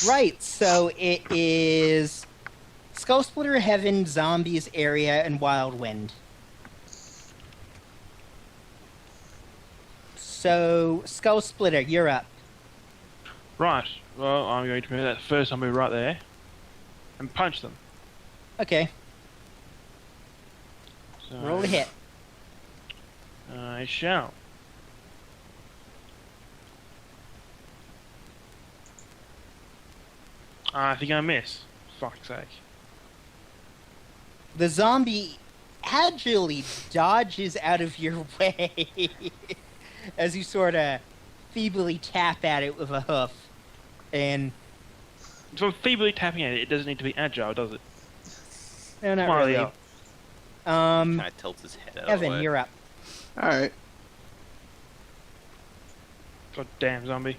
Right, so it is Skull Splitter, Heaven, Zombies, Area, and Wild Wind. So, Skull Splitter, you're up. Right. Well, I'm going to move that first zombie right there and punch them. Okay, So, roll a hit. I shall. I think I miss. Fuck's sake. The zombie agilely dodges out of your way as you sort of feebly tap at it with a hoof. And So I'm feebly tapping at it. It doesn't need to be agile, does it? no, not Smiley really. up. Kind of tilts his head out of the Evan, way. you're up. Alright. God damn zombie.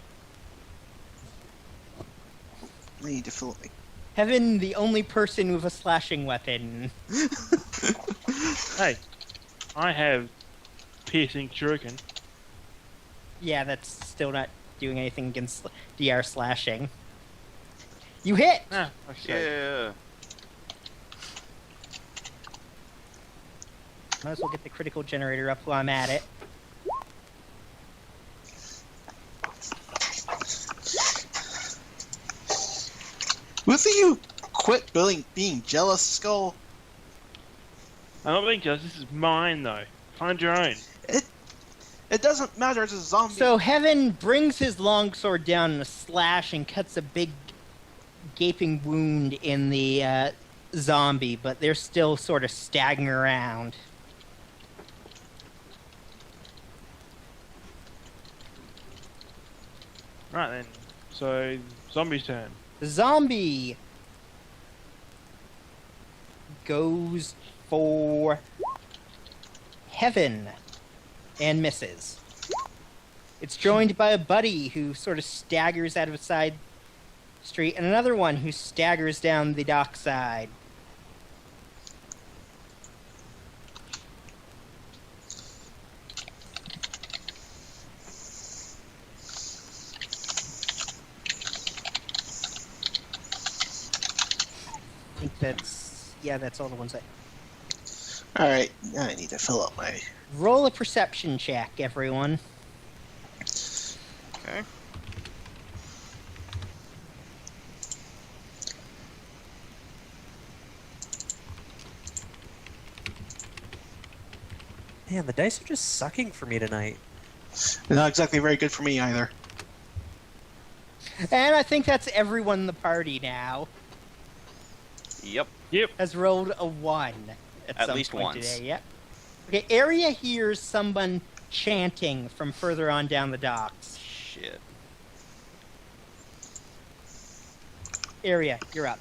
I need to fill up my... Heaven, the only person with a slashing weapon. Hey, I have piercing shuriken. Yeah, that's still not doing anything against DR slashing. You hit! Ah, okay. Yeah. Might as well get the critical generator up while I'm at it. Will you quit being jealous, Skull? I'm not being jealous. This is mine, though. Find your own. It doesn't matter, it's a zombie. So Heaven brings his longsword down in a slash and cuts a big gaping wound in the zombie, but they're still sort of staggering around. Right then. So, zombie's turn. The zombie goes for Heaven and misses. It's joined by a buddy who sort of staggers out of a side street and another one who staggers down the dockside. I think that's all the ones I... Alright, now I need to fill up my... Roll a perception check, everyone. Okay. Man, the dice are just sucking for me tonight. They're not exactly very good for me either. And I think that's everyone in the party now. Yep. Yep. Has rolled a 1 at some least point once. today. Yep. Okay, Area hears someone chanting from further on down the docks. Shit. Area, you're up.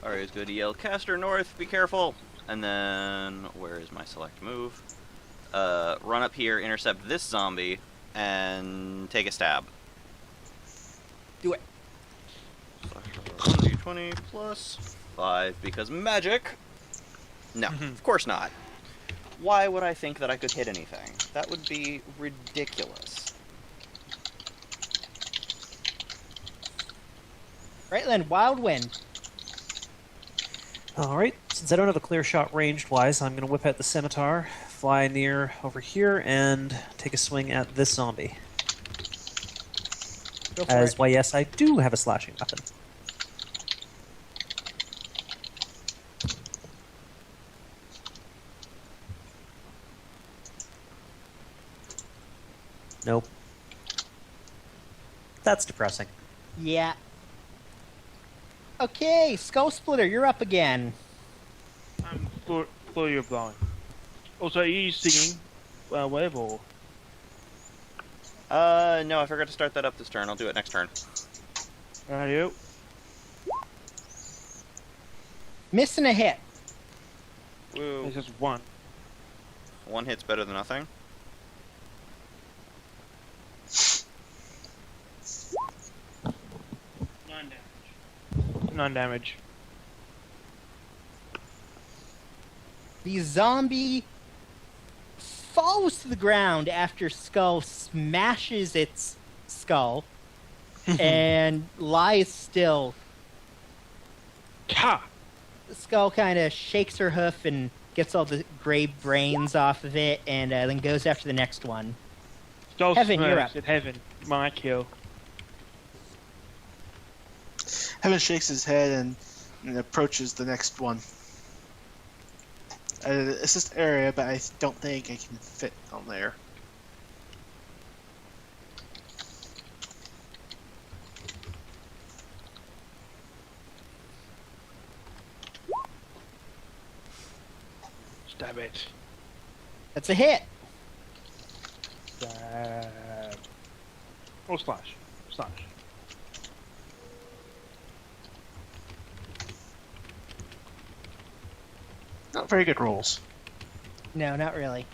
Alright, it's good to yell, Caster North, be careful! And then, where is my select move? Run up here, intercept this zombie, and take a stab. Do it. 1d20 plus 5, because magic! No, of course not. Why would I think that I could hit anything? That would be ridiculous. Right then, Wild Wind. Alright, since I don't have a clear shot ranged-wise, I'm going to whip out the scimitar, fly near over here, and take a swing at this zombie. Go for As, it. why yes, I do have a slashing weapon. Nope. That's depressing. Yeah. Okay, Skull Splitter, you're up again. Flurry of blowing. Also, are you singing wave or? No, I forgot to start that up this turn. I'll do it next turn. Radio. Missing a hit. Woo. It's just one. One hit's better than nothing. Nine damage. The zombie falls to the ground after Skull smashes its skull and lies still. Ha! The Skull kind of shakes her hoof and gets all the gray brains off of it, and then goes after the next one. Skull Heaven, you're smirks up. at Heaven. My kill. Heaven shakes his head and approaches the next one. Assist area, but I don't think I can fit on there. Stab it. That's a hit. Stab. Or slash. Slash. Not very good rolls. No, not really.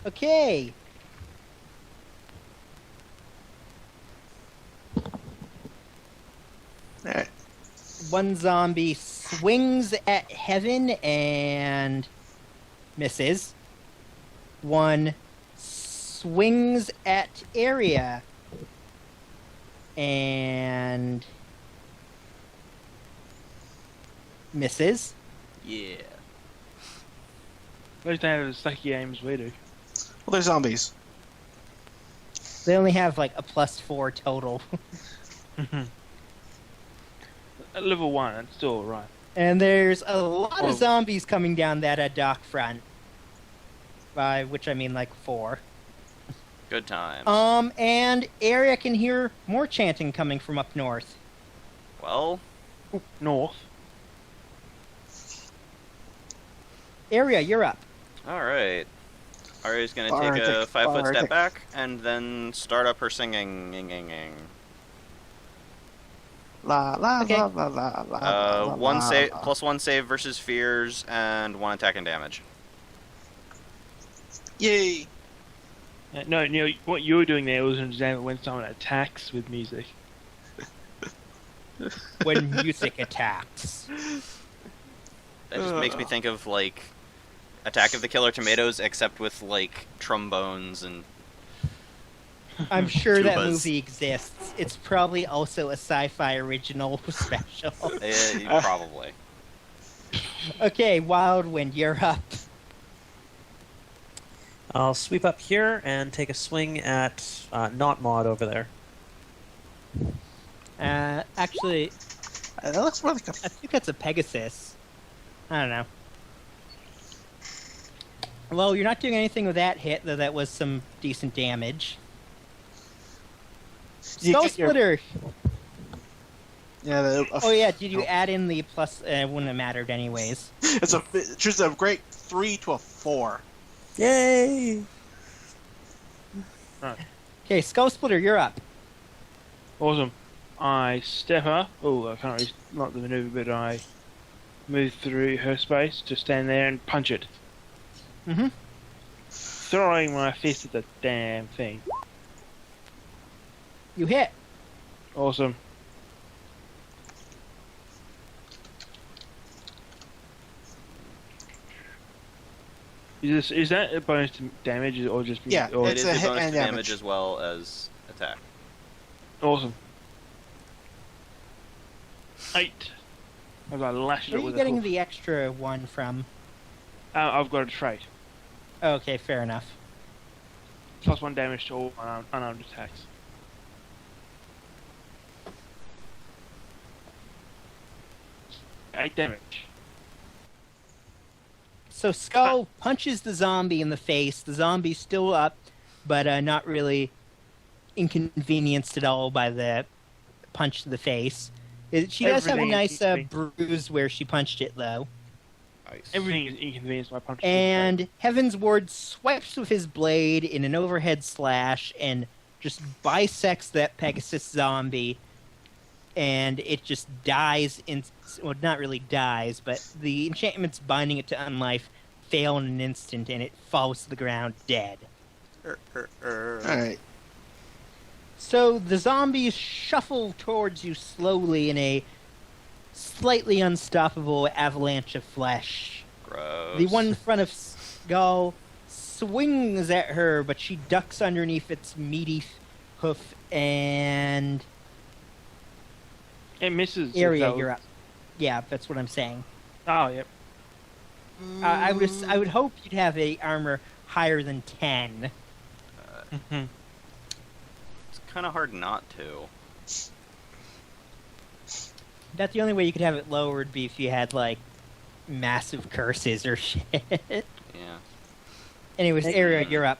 Okay. Alright. One zombie swings at Heaven and misses. One swings at Area and misses. Yeah. Those don't have as sucky aims we do. Well, they're zombies. They only have like a +4 total. At level 1, that's still alright. And there's a lot Oh. of zombies coming down that dock front. By which I mean like 4. Good times. And Area can hear more chanting coming from up north. Well, North. Area, you're up. alright. Aria's gonna take Bardic, a 5-foot bardic. step back and then start up her singing. La la Okay. la la la la. la, One la, save, la. +1 save versus fears, and 1 attack and damage. Yay! No, Neil, what you were doing there was an example when someone attacks with music. When music attacks. That just makes me think of, like, Attack of the Killer Tomatoes, except with, like, trombones and... I'm sure that Tubas. movie exists. It's probably also a sci-fi original special. Probably. Okay, Wildwind, you're up. I'll sweep up here and take a swing at not Maud over there. Actually, That looks more like a. I think that's a Pegasus. I don't know. Well, you're not doing anything with that hit, though that was some decent damage. You Skull get your- Splitter! Yeah. Oh yeah, did you add in the plus? It wouldn't have mattered anyways. It chooses a great 3 to a 4. Yay! Okay, Skull Splitter, you're up. Awesome. I step up. Oh, I can't really not the maneuver, but I move through her space to stand there and punch it. Mm-hmm. Throwing my fist at the damn thing. You hit. Awesome. Is that a bonus to damage or just Yeah, Or, It It's is a a hit bonus and to damage damage. as well as attack. awesome. 8. As I lash it Where up are you with a getting hoof. the extra one from? I've got a trait. Okay, fair enough. +1 damage to all unarmed attacks. Eight damage. So Skull punches the zombie in the face. The zombie's still up, but not really inconvenienced at all by the punch to the face. She does have a Everything nice is bruise where she punched it, though. Nice. Everything is inconvenienced by punches. And Heaven's Ward swipes with his blade in an overhead slash and just bisects that Pegasus zombie. And it just dies well, not really dies, but the enchantments binding it to unlife fail in an instant, and it falls to the ground dead. Alright. So the zombies shuffle towards you slowly in a slightly unstoppable avalanche of flesh. Gross. The one in front of Skull swings at her, but she ducks underneath its meaty hoof, and It misses. area, you're up. Yeah, that's what I'm saying. Oh, yep. I would hope you'd have a armor higher than 10. Mhm. It's kind of hard not to. That the only way you could have it lower would be if you had like massive curses or shit. Yeah. Anyways, area, you're up.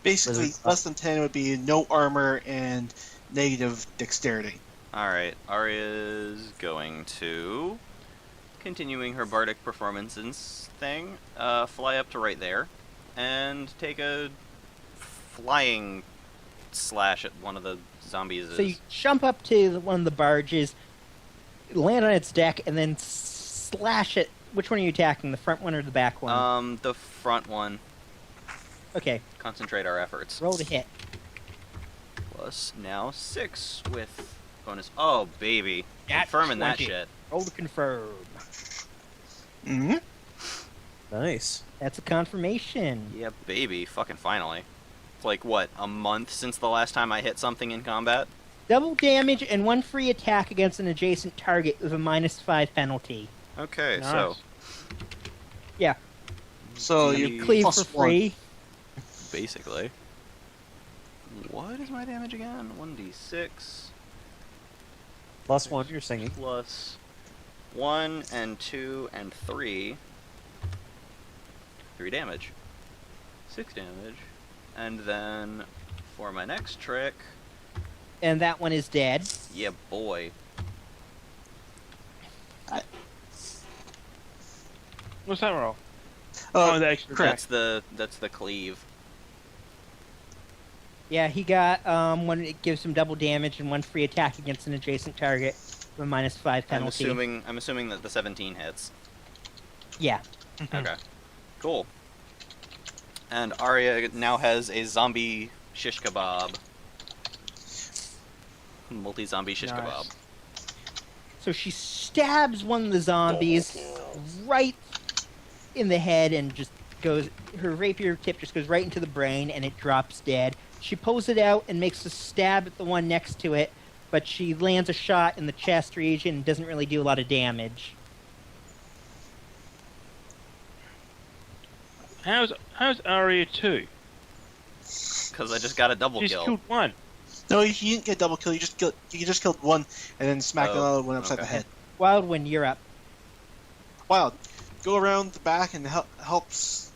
Basically, less than 10 would be no armor and negative dexterity. Alright, Arya's going to, continuing her bardic performances thing, fly up to right there, and take a flying slash at one of the zombies. So you jump up to one of the barges, land on its deck, and then slash it. Which one are you attacking, the front one or the back one? The front one. Okay, Concentrate our efforts. roll to hit. Plus now 6 with bonus. Oh, baby. Nat Confirming that 20. shit. Roll to confirm. Mm-hmm. Nice. That's a confirmation. Yeah, baby. Fucking finally. It's like, what, a month since the last time I hit something in combat? Double damage and one free attack against an adjacent target with a -5 penalty. Okay, Nice. so Yeah, So You you cleave plus for free. basically. What is my damage again? 1d6 +1, you're singing. plus 1 and 2 and 3. 3 damage. 6 damage. And then for my next trick, And that one is dead. yeah, boy. What's that roll? Oh, the extra correct. attack. That's the cleave. Yeah, he got one. It gives him double damage and one free attack against an adjacent target with a -5 penalty. I'm assuming that the 17 hits. Yeah. Okay. Cool. And Arya now has a zombie shish kebab. Multi-zombie shish Nice. kebab. So she stabs one of the zombies right in the head and just goes. Her rapier tip just goes right into the brain and it drops dead. She pulls it out and makes a stab at the one next to it, but she lands a shot in the chest region and doesn't really do a lot of damage. How's Arya 2? Because I just got a double She's kill. killed one. No, you didn't get double kill. You just killed one and then smacked Oh, another one upside the okay. head. Wildwind, you're up. Wild, go around the back and helps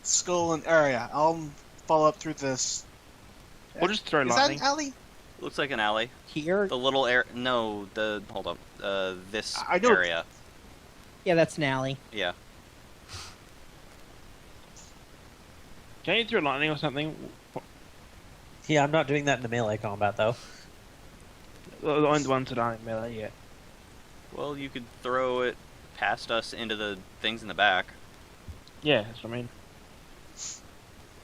Skull and Arya. I'll follow up through this. We'll just throw Is lightning. that an alley? Looks like an alley. Here. The little air. No, the. Hold up. This I know- area. Yeah, that's an alley. Yeah. Can you throw lightning or something? Yeah, I'm not doing that in the melee combat, though. The only ones that aren't melee yet. Well, you could throw it past us into the things in the back. Yeah, that's what I mean.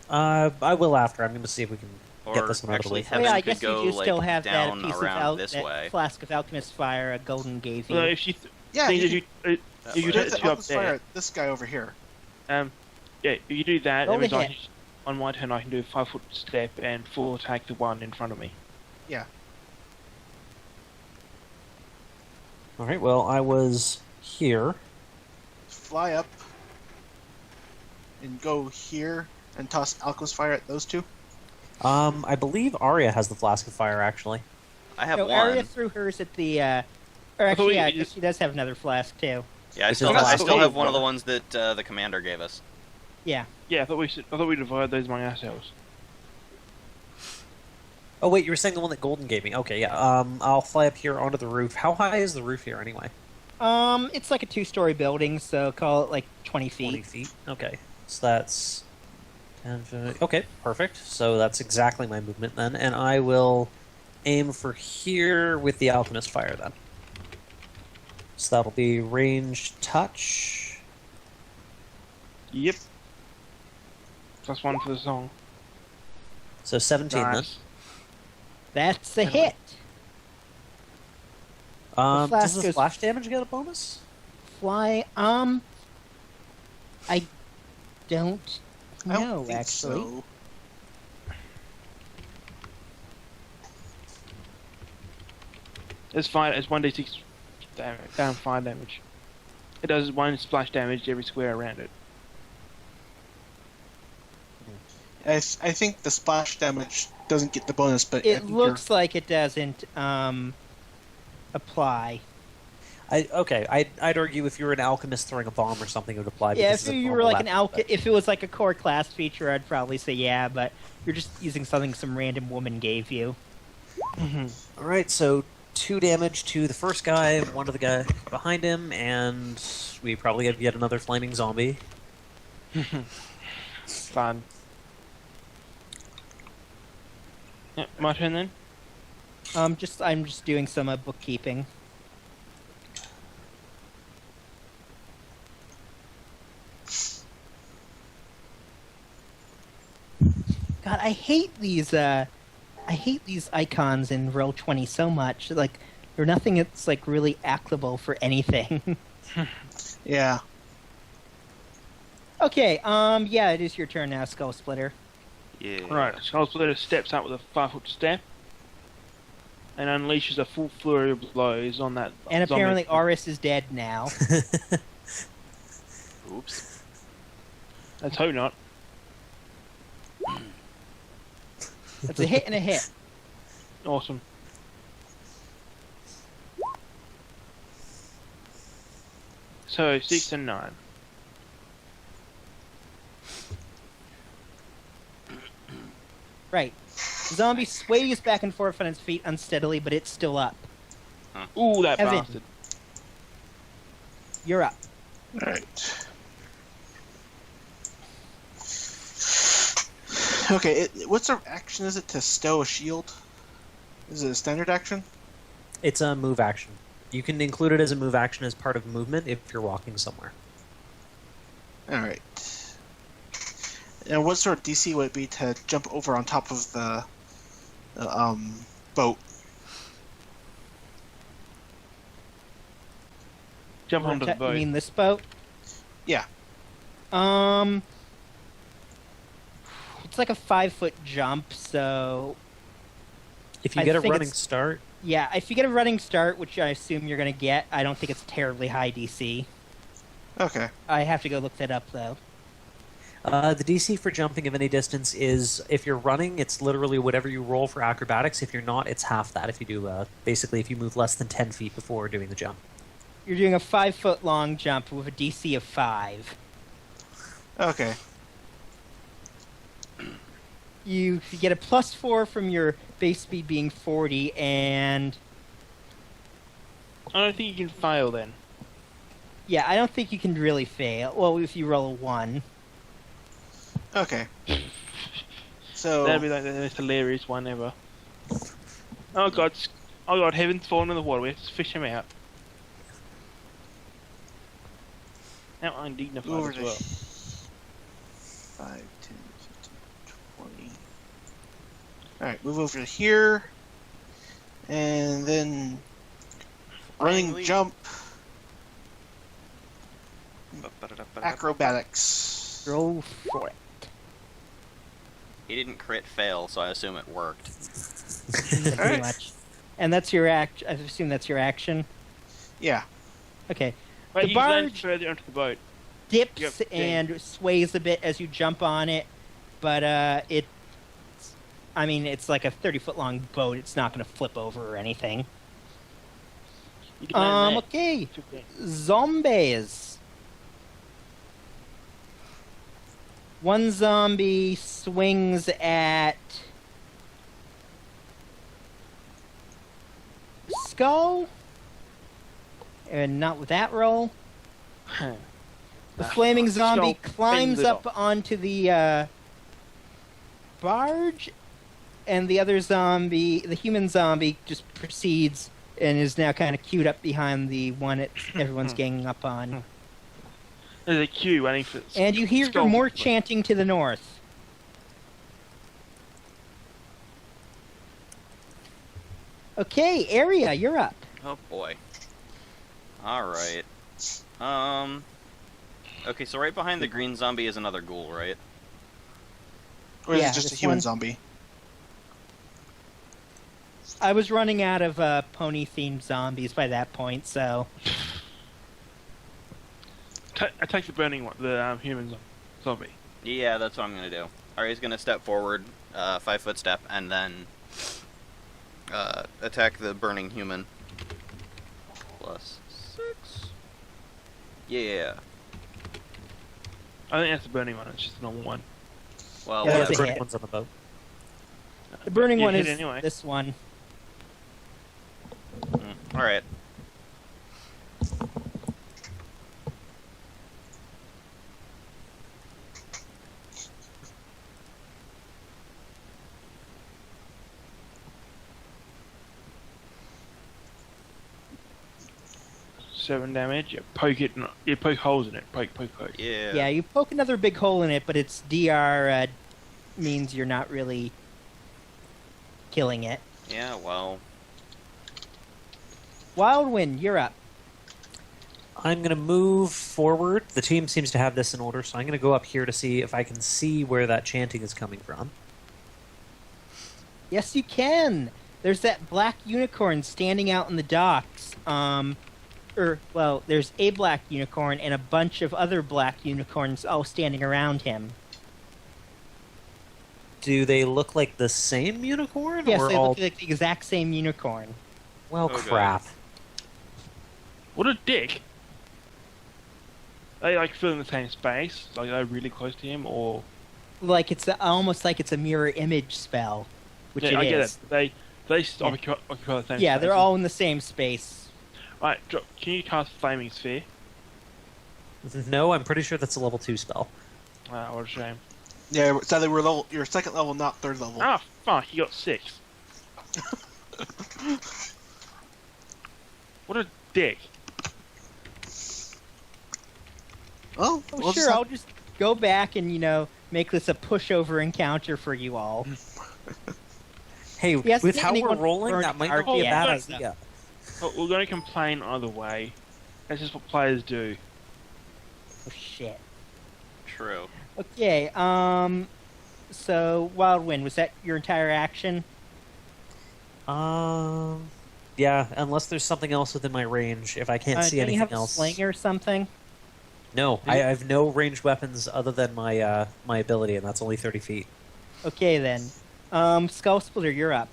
I will after. I'm going to see if we can Or get this one out of the actually, way. Oh, Heaven yeah, I could guess you go do still like have that down piece around of this that way. flask of alchemist fire Golden gave you. So if you Yeah, think you that That you way. do There's it the up Alchemist fire there, at this guy over here. yeah, if you do that, Roll that to means hit. on my turn I can do a 5-foot step and full attack the one in front of me. Alright, well, I was here. Fly up and go here and toss Alchemist fire at those two. I believe Arya has the Flask of Fire, actually. I have No, one. Arya threw hers at the. Or thought actually, we yeah, I just- guess she does have another flask too. Yeah, I This still, is the I last still one. have one of the ones that the commander gave us. Yeah. Yeah, I thought we divided those among ourselves. Oh, wait, you were saying the one that Golden gave me. Okay, yeah. I'll fly up here onto the roof. How high is the roof here, anyway? It's like a 2-story building, so call it like 20 feet. 20 feet. Okay. So that's 10, 15. Okay, perfect. So that's exactly my movement then. And I will aim for here with the Alchemist Fire then. So that'll be ranged touch. Yep. +1 for the song. So 17 then. Nice. That's a hit. Does flask the goes- splash damage get a bonus? Fly. I don't I don't know think actually. so. It's 1d6 damage, down 5 damage. It does 1 splash damage every square around it. I think the splash damage doesn't get the bonus, but I It think looks like it doesn't apply. I'd argue if you were an alchemist throwing a bomb or something, it would apply. Yeah, because if it's a you were normal like an weapon, but- if it was like a core class feature, I'd probably say yeah, but you're just using something some random woman gave you. All right, so 2 damage to the first guy, 1 to the guy behind him, and we probably have yet another flaming zombie. Fun. Yeah, my turn then? I'm just doing some bookkeeping. God, I hate these icons in Roll20 so much. Like, they're nothing that's like really actable for anything. yeah. Okay, yeah, it is your turn now, Skull Splitter. Yeah. Right, Skull Splitter steps up with a 5-foot step and unleashes a full flurry of blows on that And zombie. apparently Auris is dead now. Oops. Let's hope not. That's a hit and a hit. Awesome. So, 6 and 9. Right. The zombie sways back and forth on its feet unsteadily, but it's still up. Ooh, that Evan. bastard. You're up. Alright. Okay, what sort of action is it to stow a shield? Is it a standard action? It's a move action. You can include it as a move action as part of movement if you're walking somewhere. Alright. And what sort of DC would it be to jump over on top of the boat? Jump onto the You boat. mean this boat? Yeah. It's like a 5-foot jump, so If you I get a think running it's- start, yeah, if you get a running start, which I assume you're going to get, I don't think it's terribly high DC. Okay. I have to go look that up, though. the DC for jumping of any distance is, if you're running, it's literally whatever you roll for acrobatics. If you're not, it's half that. If you do, basically, if you move less than 10 feet before doing the jump. You're doing a 5-foot long jump with a DC of 5. Okay. You get a +4 from your base speed being 40, and I don't think you can fail then. yeah, I don't think you can really fail. Well, if you roll a 1. Okay. So That'd be like the most hilarious one ever. Oh god, Heaven's fallen in the water. We have to fish him out. How undignified over as to well. 5, 10, 15, 20. Alright, move over to here. And then running Finally. jump acrobatics. Roll for it. He didn't crit fail, so I assume it worked. Pretty Alright. much. And that's your act. I assume that's your action. Yeah. Okay. Wait, The you land barge- further onto the boat. Dips Yep, and sways a bit as you jump on it, but it's like a 30-foot long boat. It's not going to flip over or anything. You can land there. Okay. 15. Zombies. One zombie swings at Skull, and not with that roll. The flaming zombie Skull climbs bends it up off. onto the barge, and the other zombie, the human zombie, just proceeds and is now kind of queued up behind the one everyone's ganging up on. There's a queue waiting for And you hear Skull more to play. chanting to the north. Okay, area, you're up. Oh boy. Alright. Okay, so right behind the green zombie is another ghoul, right? Or is Yeah, it just a this human one. zombie? I was running out of pony-themed zombies by that point, so... I take the burning one, the human zombie. Yeah, that's what I'm gonna do. Alright, he's gonna step forward, 5-foot step, and then attack the burning human. +6. Yeah. I think that's the burning one. It's just a normal one. Well, Yeah, Yeah, that's the a whatever. burning hit. one's on the boat. The burning You one hit is anyway. this one. Alright. Seven damage. You poke it. You poke holes in it. Poke. Yeah. Yeah, you poke another big hole in it, but its DR means you're not really killing it. Yeah, well. Wildwind, you're up. I'm going to move forward. The team seems to have this in order, so I'm going to go up here to see if I can see where that chanting is coming from. Yes, you can. There's that black unicorn standing out in the docks. There's a black unicorn and a bunch of other black unicorns all standing around him. Do they look like the same unicorn? Yes, or they all... look like the exact same unicorn. Well, Okay. crap. What a dick. They like fill in the same space. Like they're really close to him, or Like it's almost like it's a mirror image spell, which yeah, I it get is. it. They occupy the same. Yeah, space. they're all in the same space. Right, can you cast Flaming Sphere? No, I'm pretty sure that's a level 2 spell. Ah, what a shame. Yeah, sadly we're level. You're second level, not third level. Ah, fuck! You got 6. What a dick. Oh, Oh, we'll sure, just I'll just go back and, make this a pushover encounter for you all. Hey, Yes, with how anyone we're rolling, burn that might our not be a bad gas. idea. But we're going to complain either way. That's just what players do. Oh, shit. True. Okay, so, Wildwind, was that your entire action? Yeah, unless there's something else within my range. If I can't see don't you anything have a else. sling or something? No, I have no ranged weapons other than my my ability, and that's only 30 feet. Okay, then. Skull Splitter, you're up.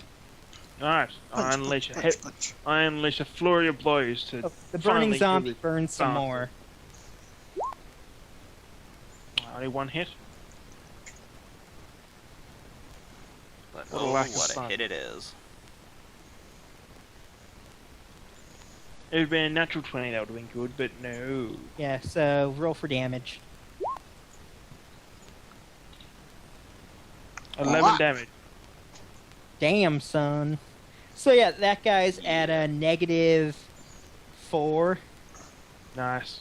Alright, I unleash a flurry of blows to Oh, the burning finally zombie kill this burns some bastard. more. Only one hit. But What a oh, lack of what a fun. hit it is. It would have been a natural 20, that would have been good, but no. Yeah, so roll for damage. 11 What? damage. Damn, son. So yeah, that guy's at a -4. Nice.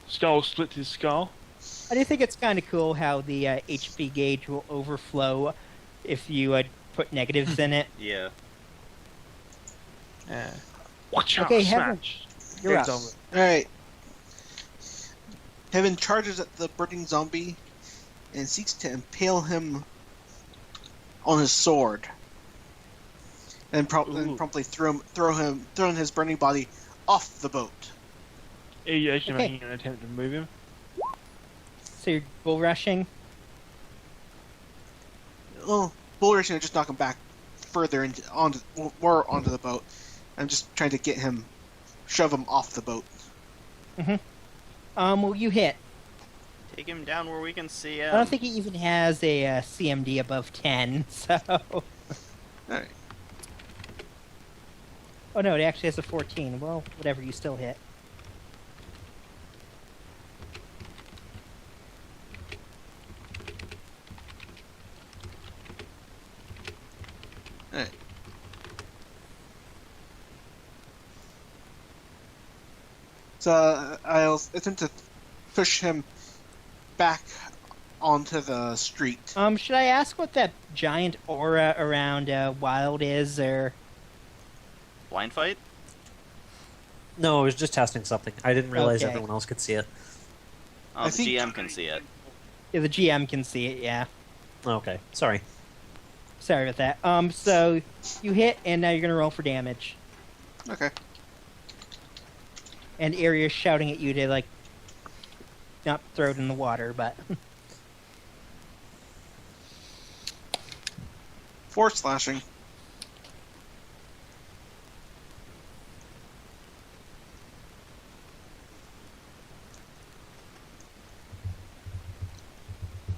Skull splits his skull. I do think it's kind of cool how the HP gauge will overflow if you put negatives in it. Yeah. Yeah. Watch out, Okay, Heaven, smash. You're up. Zombie. Alright. Heaven charges at the burning zombie and seeks to impale him on his sword. And Ooh. promptly throw his burning body off the boat. Are you actually Okay. making an attempt to move him? So you're bull rushing. Oh, bull rushing will just knock him back further more onto the boat. I'm just trying to shove him off the boat. Well, you hit. Take him down where we can see him. I don't think he even has a CMD above 10, so... Alright. Oh no, it actually has a 14. Well, whatever, you still hit. Alright. So I'll attempt to push him back onto the street. Should I ask what that giant aura around Wild is, or... Blind fight? No, I was just testing something. I didn't realize Okay. everyone else could see it. Oh, I the think- GM can see it. Yeah, the GM can see it, yeah. Okay, sorry. Sorry about that. So you hit, and now you're gonna roll for damage. Okay. And Aria's shouting at you to, like, not throw it in the water, but... 4 slashing.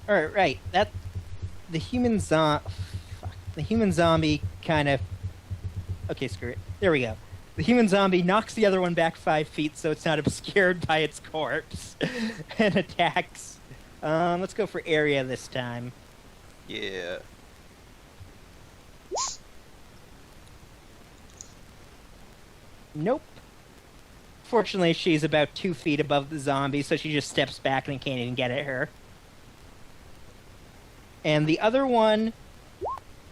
Alright, right. That... The human The human zombie kind of... Okay, screw it. There we go. The human zombie knocks the other one back 5 feet so it's not obscured by its corpse. And attacks. Let's go for Area this time. Yeah. Nope. Fortunately, she's about 2 feet above the zombie, so she just steps back and can't even get at her. And the other one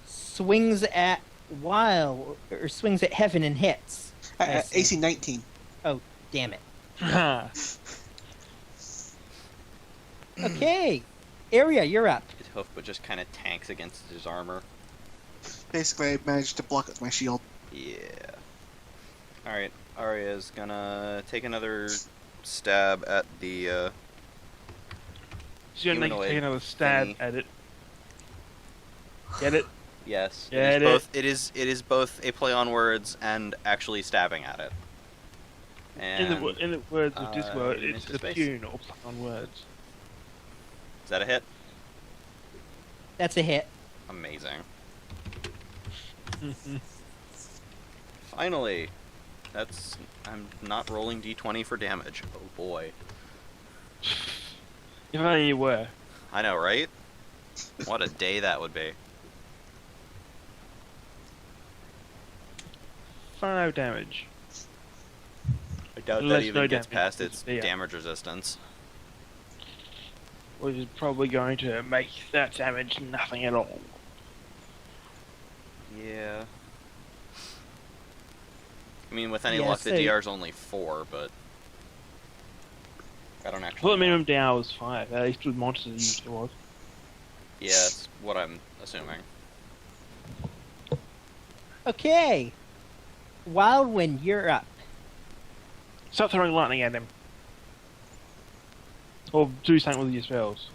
swings at Wild, or swings at Heaven and hits. I see. AC 19. Oh, damn it. Ha! Okay. Area, you're up. His hoof but just kind of tanks against his armor. Basically, I managed to block it with my shield. Yeah. Alright, Arya's gonna take another stab at the, She's gonna Humanoid take another stab thingy. at it. Get it? yes. Yeah, it is both a play on words and actually stabbing at it. And In the words of this word, into it's a space. tune or play on words. Is that a hit? That's a hit. Amazing. Finally. I'm not rolling d20 for damage. Oh boy. If only you were. I know, right? What a day that would be. 5 damage. I doubt Unless that even no gets damage, past it's- its yeah. damage resistance. Which is probably going to make that damage nothing at all. Yeah. I mean, with any Yeah, luck, the so- DR's only 4, but I don't actually. Well, the know. minimum DAO was 5. At least with monsters it usually was. Yeah, that's what I'm assuming. Okay. Wildwind, you're up. Stop throwing lightning at him. Or do something with your spells.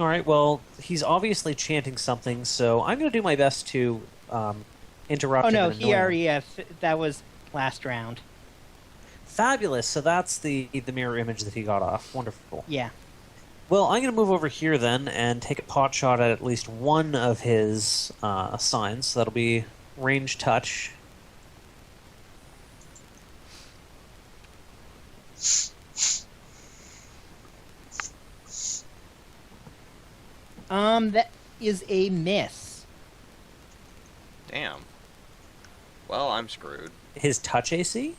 Alright, well, he's obviously chanting something, so I'm going to do my best to interrupt Oh him. no, and he annoy him. already, that was last round. Fabulous, so that's the mirror image that he got off. Wonderful. Yeah. Well, I'm going to move over here then and take a pot shot at least one of his signs. So that'll be range touch. That is a miss. Damn. Well, I'm screwed. His touch AC?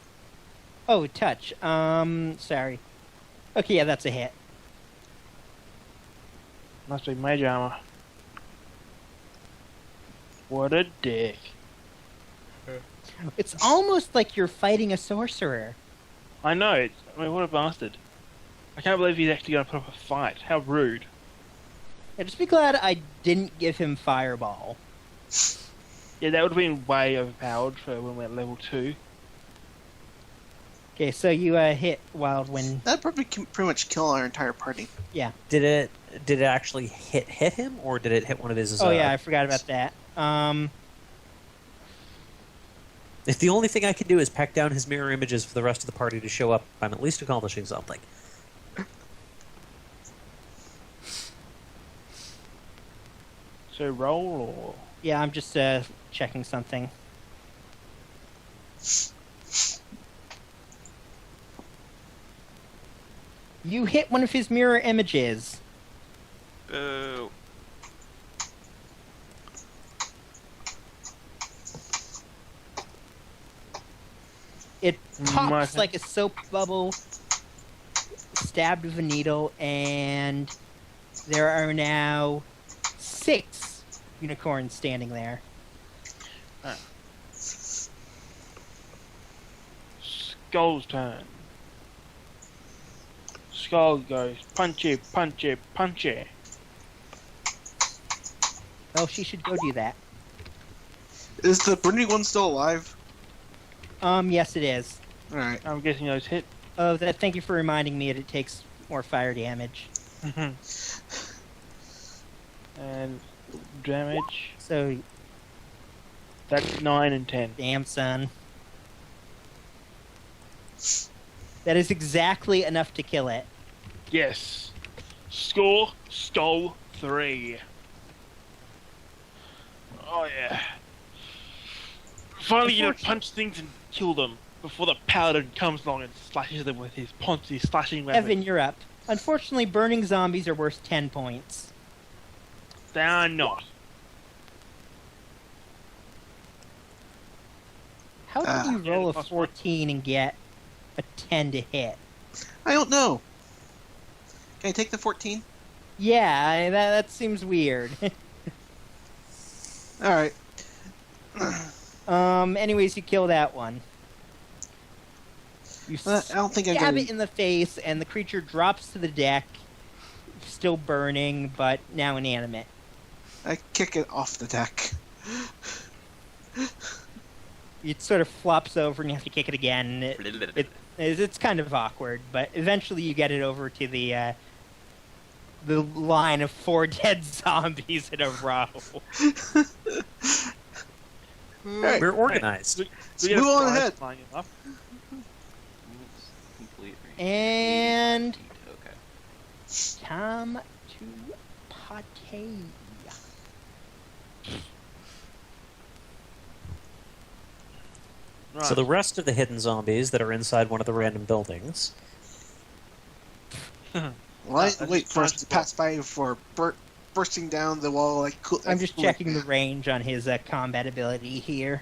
Oh, touch. Sorry. Okay, yeah, that's a hit. Must be mage armor. What a dick. It's almost like you're fighting a sorcerer. I know, I mean, what a bastard. I can't believe he's actually going to put up a fight. How rude. Yeah, just be glad I didn't give him Fireball. Yeah, that would have been way overpowered for when we're at level 2. Okay, so you hit Wildwind. That'd probably pretty much kill our entire party. Yeah. Did it actually hit him, or did it hit one of his? Oh yeah, I forgot about that. If the only thing I can do is pack down his mirror images for the rest of the party to show up, I'm at least accomplishing something. So roll or... Yeah, I'm just checking something. You hit one of his mirror images. Boo. It pops Must- like a soap bubble, stabbed with a needle, and there are now 6 unicorns standing there. Skull's turn. Skull goes punchy, punchy, punchy. Well, she should go do that. Is the burning one still alive? Yes, it is. Alright. I'm guessing those hit. Oh, thank you for reminding me that it takes more fire damage. And damage. So, That's 9 and 10. damn, son. That is exactly enough to kill it. Yes. Score, Skull 3. Oh yeah. Finally, you know, punch things and kill them before the paladin comes along and slashes them with his poncy slashing weapon. Evan, you're up. Unfortunately, burning zombies are worth 10 points. They are not. How did you Yeah, roll a plus 14 and get a 10 to hit? I don't know. Can I take the 14? Yeah, that seems weird. Alright. Anyways, you kill that one. You I don't think I stab can. it in the face, and the creature drops to the deck, still burning, but now inanimate. I kick it off the deck. It sort of flops over, and you have to kick it again. It's kind of awkward, but eventually you get it over to the line of 4 dead zombies in a row. Alright. We're organized. We get a move on prize ahead. flying up. Complete range. And Okay. time to partay. Right. So the rest of the hidden zombies that are inside one of the random buildings. Well, That's wait for us to transport. pass by before bursting down the wall like. I'm just checking the range on his combat ability here.